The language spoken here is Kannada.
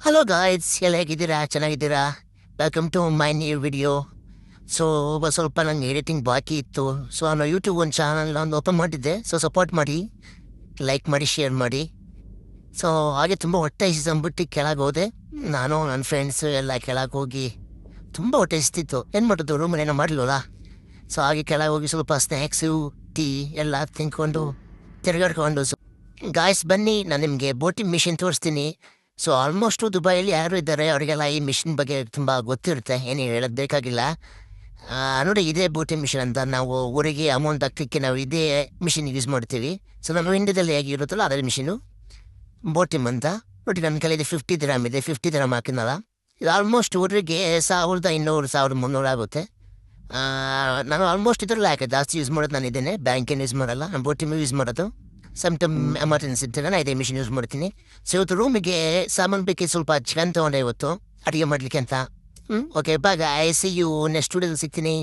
ಹಲೋ ಗಾಯ್ಸ್, ಎಲ್ಲ ಹೇಗಿದ್ದೀರಾ? ಚೆನ್ನಾಗಿದ್ದೀರಾ? Welcome to my new video. So ಸ್ವಲ್ಪ ನಂಗೆ ಎಡಿಟಿಂಗ್ ಬಾಕಿ ಇತ್ತು. ಸೊ ನಾನು ಯೂಟ್ಯೂಬ್ ಒಂದು ಚಾನಲ್ ಓಪನ್ ಮಾಡಿದ್ದೆ. ಸೊ ಸಪೋರ್ಟ್ ಮಾಡಿ, ಲೈಕ್ ಮಾಡಿ, ಶೇರ್ ಮಾಡಿ. ಸೊ ಹಾಗೆ ತುಂಬ ಹೊಟ್ಟೆ ಹಸಿದಂಬಿಟ್ಟು ಕೆಳಗೆ ಹೋದೆ. ನಾನು ನನ್ನ ಫ್ರೆಂಡ್ಸು ಎಲ್ಲ ಕೆಳಗೆ ಹೋಗಿ ತುಂಬ ಹೊಟ್ಟೆ ಹಸಿತಿತ್ತು. ಏನು ಮಾಡೋದು, ರೂಮಲ್ಲಿ ಏನೋ ಮಾಡಲಿಲ್ಲ. ಸೊ ಹಾಗೆ ಕೆಳಗೆ ಹೋಗಿ ಸ್ವಲ್ಪ ಸ್ನ್ಯಾಕ್ಸು, ಟೀ ಎಲ್ಲ ತಿನ್ಕೊಂಡು ತಿರುಗಾಡ್ಕೊಂಡು. ಸೊ ಗಾಯ್ಸ್ ಬನ್ನಿ, ನಾನು ನಿಮಗೆ ಬೋಟಿಂಗ್ ಮಿಷಿನ್ ತೋರಿಸ್ತೀನಿ. ಸೊ ಆಲ್ಮೋಸ್ಟು ದುಬೈಯಲ್ಲಿ ಯಾರು ಇದ್ದಾರೆ ಅವರಿಗೆಲ್ಲ ಈ ಮಿಷಿನ್ ಬಗ್ಗೆ ತುಂಬ ಗೊತ್ತಿರುತ್ತೆ, ಏನು ಹೇಳೋದು ಬೇಕಾಗಿಲ್ಲ. ನೋಡಿ, ಇದೇ ಬೋಟಿಂಗ್ ಮಿಷಿನ್ ಅಂತ. ನಾವು ಊರಿಗೆ ಅಮೌಂಟ್ ಹಾಕಲಿಕ್ಕೆ ನಾವು ಇದೇ ಮಿಷಿನ್ ಯೂಸ್ ಮಾಡ್ತೀವಿ. ಸೊ ನಮ್ಮ ಇಂಡಿಯಾದಲ್ಲಿ ಹೇಗೆ ಇರುತ್ತಲ್ಲ ಅದೇ ಮಿಷಿನು ಬೋಟಿಮ್ ಅಂತ. ನೋಡಿ, ನನ್ನ ಕೈಲಿ 50 ದಿರಮ್ ಇದೆ. 50 ದಿರಮ್ ಹಾಕಿನಲ್ಲ, ಇದು ಆಲ್ಮೋಸ್ಟ್ ಊರಿಗೆ 1200 1300 ಆಗುತ್ತೆ. ನಾನು ಆಲ್ಮೋಸ್ಟ್ ಇದರಲ್ಲಿ ಹಾಕಿ ಜಾಸ್ತಿ ಯೂಸ್ ಮಾಡೋದು ನಾನು ಇದ್ದೇನೆ. ಬ್ಯಾಂಕೇನು ಯೂಸ್ ಮಾಡಲ್ಲ, ನಾನು ಬೋಟಿಮ್ ಯೂಸ್ ಮಾಡೋದು. ಟೈಮ್ ಎಮರ್ಜೆನ್ಸಿ ಇದ್ದರೆ ನಾನು ಇದೇ ಮಿಷಿನ್ ಯೂಸ್ ಮಾಡ್ತೀನಿ. ಸೊ ಇವತ್ತು ರೂಮಿಗೆ ಸಾಮಾನು ಬೇಕಿ, ಸ್ವಲ್ಪ ಚಿಕನ್ ತೊಗೊಂಡೆ ಇವತ್ತು ಅಡುಗೆ ಮಾಡಲಿಕ್ಕೆ ಅಂತ. ಓಕೆ, ಬಾಗ ಐ ಸಿ ಯು ನೆಕ್ಸ್ಟ್ ಸ್ಟುಡಿಯೋದಲ್ಲಿ ಸಿಗ್ತೀನಿ.